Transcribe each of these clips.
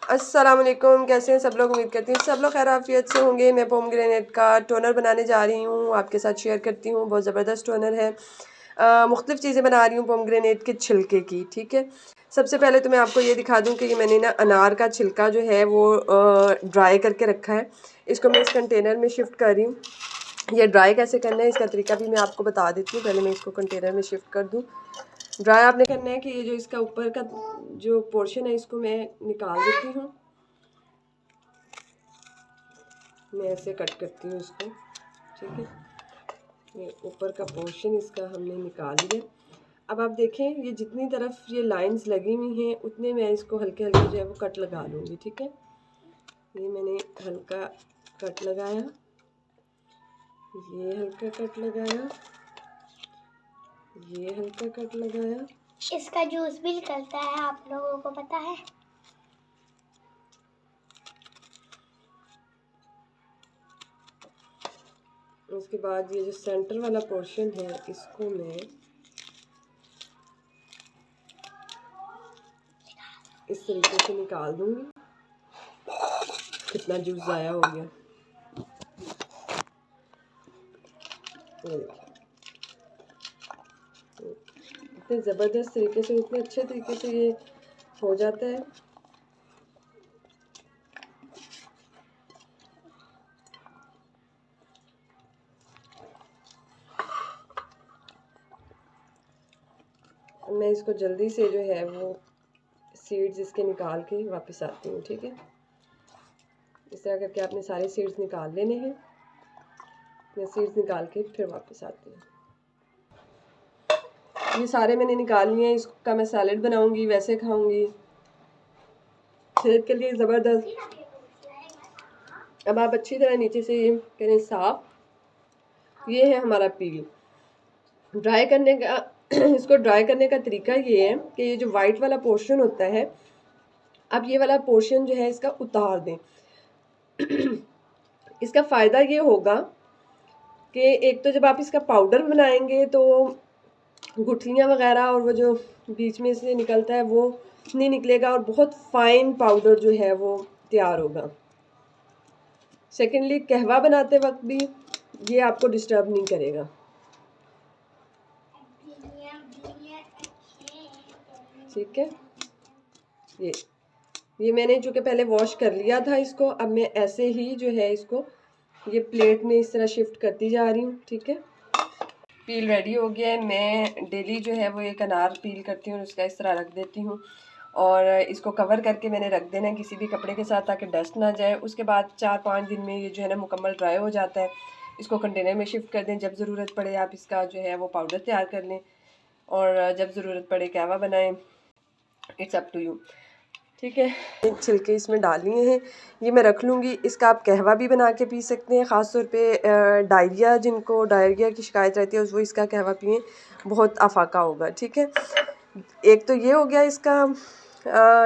अस्सलाम वालेकुम, कैसे हैं सब लोग। उम्मीद करती हूँ सब लोग खैर आफियत से होंगे। मैं पोमग्रेनेट का टोनर बनाने जा रही हूँ, आपके साथ शेयर करती हूँ। बहुत ज़बरदस्त टोनर है। मुख्तलिफ़ चीज़ें बना रही हूँ पोमग्रेनेट के छिलके की। ठीक है, सबसे पहले तो मैं आपको ये दिखा दूँ कि ये मैंने ना अनार का छिलका जो है वो ड्राई करके रखा है। इसको मैं इस कंटेनर में शिफ्ट कर रही हूँ। ये ड्राई कैसे करना है इसका तरीका भी मैं आपको बता देती हूँ। पहले मैं इसको कंटेनर में शिफ्ट कर दूँ। ड्राई आपने करना है कि ये जो इसका ऊपर का जो पोर्शन है इसको मैं निकाल देती हूँ। मैं ऐसे कट करती हूँ इसको। ठीक है, ये ऊपर का पोर्शन इसका हमने निकाल लिया। अब आप देखें, ये जितनी तरफ ये लाइंस लगी हुई हैं उतने मैं इसको हल्के हल्के जो है वो कट लगा लूँगी। ठीक है, ये मैंने हल्का कट लगाया, ये हल्का कट लगाया, ये हल्का कट लगाया। इसका जूस भी निकलता है, आप लोगों को पता है। उसके बाद ये जो सेंटर वाला पोर्शन है इसको मैं इस तरीके से निकाल दूंगी। कितना जूस ज़ाया हो गया। इतने ज़बरदस्त तरीके से, इतने अच्छे तरीके से ये हो जाता है। मैं इसको जल्दी से जो है वो सीड्स इसके निकाल के वापस आती हूँ। ठीक है, इस तरह करके आपने सारे सीड्स निकाल लेने हैं। मैं सीड्स निकाल के फिर वापस आती हूँ। ये सारे मैंने निकाल लिए हैं। इसका मैं सैलेड बनाऊंगी, वैसे खाऊंगी, सेहत के लिए ज़बरदस्त। अब आप अच्छी तरह नीचे से ये करें साफ। ये है हमारा पील। ड्राई करने का इसको ड्राई करने का तरीका ये है कि ये जो वाइट वाला पोर्शन होता है, आप ये वाला पोर्शन जो है इसका उतार दें। इसका फ़ायदा ये होगा कि एक तो जब आप इसका पाउडर बनाएंगे तो गुठलियाँ वगैरह और वो जो बीच में से निकलता है वो नहीं निकलेगा और बहुत फाइन पाउडर जो है वो तैयार होगा। सेकेंडली, कहवा बनाते वक्त भी ये आपको डिस्टर्ब नहीं करेगा। ठीक है, ये मैंने जो कि पहले वॉश कर लिया था इसको। अब मैं ऐसे ही जो है इसको ये प्लेट में इस तरह शिफ्ट करती जा रही हूँ। ठीक है, पील रेडी हो गया है। मैं डेली जो है वो एक अनार पील करती हूँ, उसका इस तरह रख देती हूँ और इसको कवर करके मैंने रख देना है किसी भी कपड़े के साथ ताकि डस्ट ना जाए। उसके बाद 4-5 दिन में ये जो है ना मुकम्मल ड्राई हो जाता है। इसको कंटेनर में शिफ्ट कर दें। जब ज़रूरत पड़े आप इसका जो है वो पाउडर तैयार कर लें और जब ज़रूरत पड़े कहवा बनाएं। It's up to you. ठीक है, छिलके इसमें डाल लिए हैं, ये मैं रख लूँगी। इसका आप कहवा भी बना के पी सकते हैं। ख़ास तौर पे डायरिया, जिनको डायरिया की शिकायत रहती है वो इसका कहवा पिएँ, बहुत आफाका होगा। ठीक है, एक तो ये हो गया इसका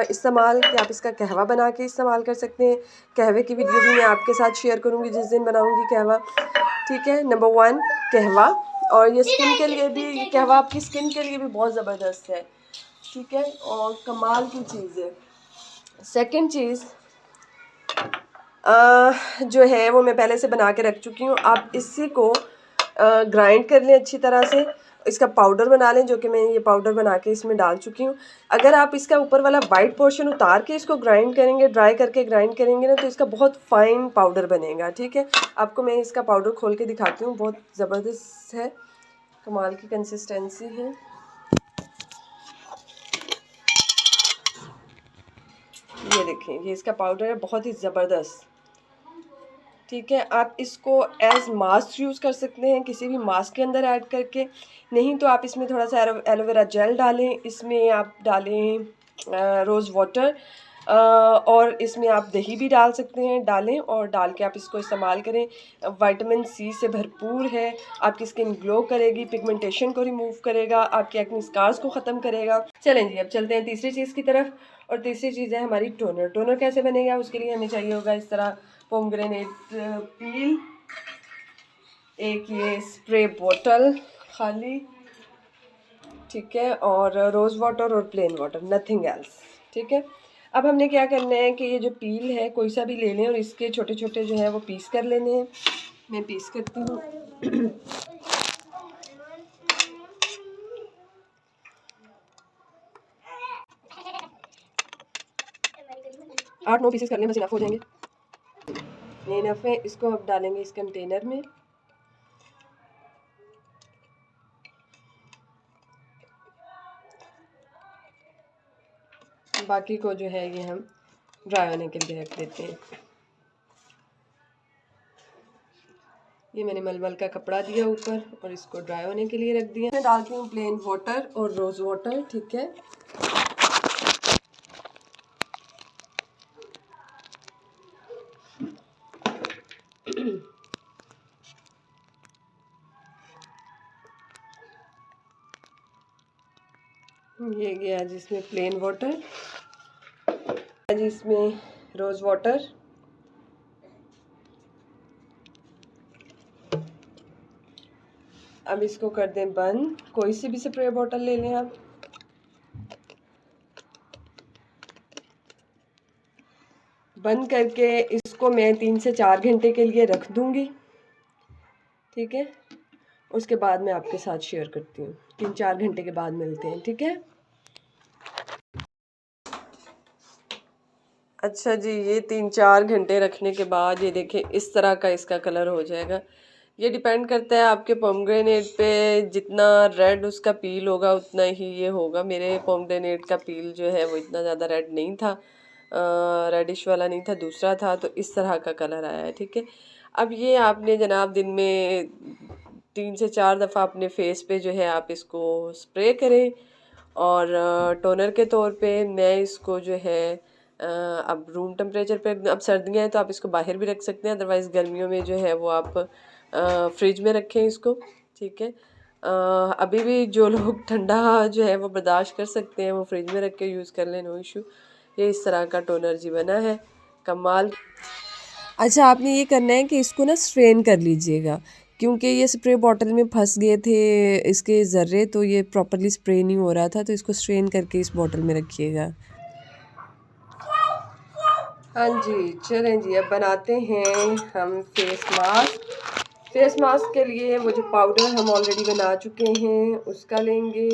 इस्तेमाल कि आप इसका कहवा बना के इस्तेमाल कर सकते हैं। कहवे की वीडियो भी मैं आपके साथ शेयर करूँगी जिस दिन बनाऊँगी कहवा। ठीक है, नंबर 1 कहवा। और ये स्किन के लिए भी, ये कहवा आपकी स्किन के लिए भी बहुत ज़बरदस्त है। ठीक है, और कमाल की चीज़ है। सेकंड चीज़ जो है वो मैं पहले से बना के रख चुकी हूँ। आप इसी को ग्राइंड कर लें अच्छी तरह से, इसका पाउडर बना लें, जो कि मैं ये पाउडर बना के इसमें डाल चुकी हूँ। अगर आप इसका ऊपर वाला वाइट पोर्शन उतार के इसको ग्राइंड करेंगे, ड्राई करके ग्राइंड करेंगे ना, तो इसका बहुत फाइन पाउडर बनेगा। ठीक है, आपको मैं इसका पाउडर खोल के दिखाती हूँ। बहुत ज़बरदस्त है, कमाल की कंसिस्टेंसी है। ये देखें, ये इसका पाउडर है, बहुत ही ज़बरदस्त। ठीक है, आप इसको एज मास्क यूज़ कर सकते हैं, किसी भी मास्क के अंदर ऐड करके। नहीं तो आप इसमें थोड़ा सा एलोवेरा जेल डालें, इसमें आप डालें रोज़ वाटर और इसमें आप दही भी डाल सकते हैं, डालें और डाल के आप इसको इस्तेमाल करें। विटामिन सी से भरपूर है, आपकी स्किन ग्लो करेगी, पिगमेंटेशन को रिमूव करेगा, आपके एक्ने स्कार्स को ख़त्म करेगा। चलें जी, अब चलते हैं तीसरी चीज़ की तरफ। और तीसरी चीज़ है हमारी टोनर। टोनर कैसे बनेगा, उसके लिए हमें चाहिए होगा इस तरह पोमग्रेनेट पील, एक ये स्प्रे बोतल खाली, ठीक है, और रोज़ वाटर और प्लेन वाटर, नथिंग एल्स। ठीक है, अब हमने क्या करना है कि ये जो पील है कोई सा भी ले लें और इसके छोटे छोटे जो है वो पीस कर लेने हैं। मैं पीस करती हूँ। 8-9 पीसेस कर लें, बस इनफ हो जाएंगे। ये इनफ है। इसको अब डालेंगे इस कंटेनर में। बाकी को जो है ये हम ड्राई होने के लिए रख देते हैं। ये मैंने मलमल का कपड़ा दिया ऊपर और इसको ड्राई होने के लिए रख दिया। मैं डालती हूँ प्लेन वाटर और रोज़ वाटर, ठीक है। ये गया जिसमें प्लेन वाटर, जिसमें रोज़ वाटर। अब इसको कर दें बंद। कोई सी भी स्प्रे बॉटल ले लें आप। बंद करके इसको मैं 3 से 4 घंटे के लिए रख दूंगी, ठीक है। उसके बाद मैं आपके साथ शेयर करती हूँ। 3-4 घंटे के बाद मिलते हैं, ठीक है। अच्छा जी, ये 3-4 घंटे रखने के बाद ये देखें इस तरह का इसका कलर हो जाएगा। ये डिपेंड करता है आपके पोमग्रेनेट पे, जितना रेड उसका पील होगा उतना ही ये होगा। मेरे पोमग्रेनेट का पील जो है वो इतना ज़्यादा रेड नहीं था, रेडिश वाला नहीं था, दूसरा था, तो इस तरह का कलर आया है, ठीक है। अब ये आपने जनाब दिन में 3 से 4 दफ़ा अपने फेस पे जो है आप इसको स्प्रे करें। और टोनर के तौर पे मैं इसको जो है अब रूम टेम्परेचर पे, अब सर्दियाँ हैं तो आप इसको बाहर भी रख सकते हैं, अदरवाइज़ गर्मियों में जो है वो आप फ्रिज में रखें इसको, ठीक है। अभी भी जो लोग ठंडा जो है वो बर्दाश्त कर सकते हैं वो फ्रिज में रख के यूज़ कर लें, नो इशू। ये इस तरह का टोनर जी बना है, कमाल। अच्छा, आपने ये करना है कि इसको ना स्ट्रेन कर लीजिएगा, क्योंकि ये स्प्रे बॉटल में फंस गए थे इसके ज़र्रे, तो ये प्रॉपरली स्प्रे नहीं हो रहा था, तो इसको स्ट्रेन करके इस बॉटल में रखिएगा। हाँ जी, चलें जी, अब बनाते हैं हम फेस मास्क। फेस मास्क के लिए वो जो पाउडर हम ऑलरेडी बना चुके हैं उसका लेंगे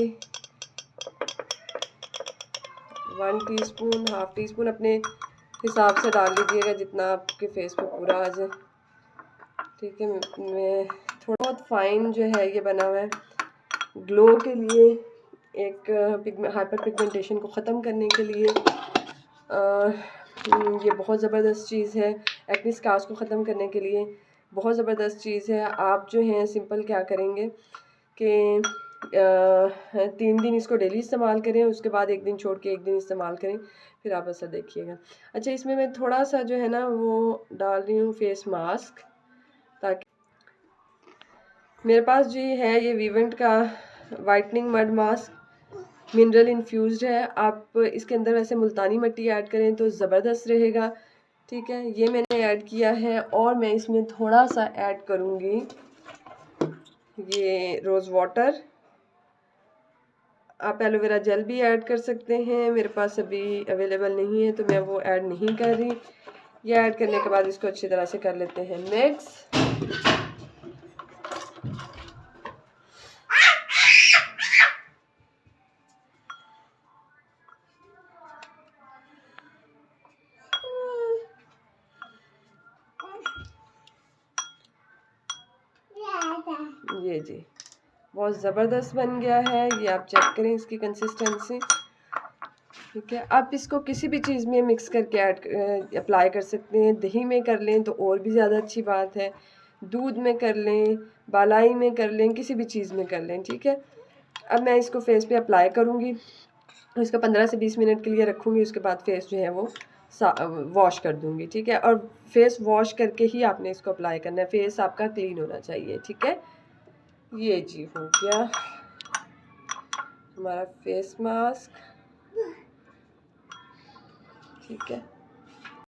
1 टीस्पून, हाफ टी स्पून अपने हिसाब से डाल लीजिएगा जितना आपके फेस पे पूरा आ जाए, ठीक है। मैं थोड़ा बहुत फाइन जो है ये बना हुआ है ग्लो के लिए, एक हाइपर पिगमेंटेशन को ख़त्म करने के लिए। ये बहुत ज़बरदस्त चीज़ है, एक्ने स्कार्स को ख़त्म करने के लिए बहुत ज़बरदस्त चीज़ है। आप जो हैं सिंपल क्या करेंगे कि 3 दिन इसको डेली इस्तेमाल करें, उसके बाद 1 दिन छोड़ के 1 दिन इस्तेमाल करें, फिर आप असर देखिएगा। अच्छा, इसमें मैं थोड़ा सा जो है ना वो डाल रही हूँ फेस मास्क, ताकि मेरे पास जी है ये वीवेंट का whitening mud mask, mineral infused है। आप इसके अंदर वैसे मुल्तानी मिट्टी ऐड करें तो ज़बरदस्त रहेगा, ठीक है। ये मैंने ऐड किया है और मैं इसमें थोड़ा सा ऐड करूँगी ये रोज़ वाटर। आप एलोवेरा जेल भी ऐड कर सकते हैं, मेरे पास अभी अवेलेबल नहीं है तो मैं वो ऐड नहीं कर रही। ये ऐड करने के बाद इसको अच्छी तरह से कर लेते हैं मिक्स। ये जी बहुत ज़बरदस्त बन गया है, ये आप चेक करें इसकी कंसिस्टेंसी, ठीक है। आप इसको किसी भी चीज़ में मिक्स करके ऐड अप्लाई कर सकते हैं। दही में कर लें तो और भी ज़्यादा अच्छी बात है, दूध में कर लें, बालाई में कर लें, किसी भी चीज़ में कर लें, ठीक है। अब मैं इसको फेस पे अप्लाई करूँगी, इसको 15 से 20 मिनट के लिए रखूँगी, उसके बाद फेस जो है वो वॉश कर दूँगी, ठीक है। और फेस वॉश करके ही आपने इसको अप्लाई करना है, फेस आपका क्लीन होना चाहिए, ठीक है। ये जी हो गया हमारा फेस मास्क, ठीक है।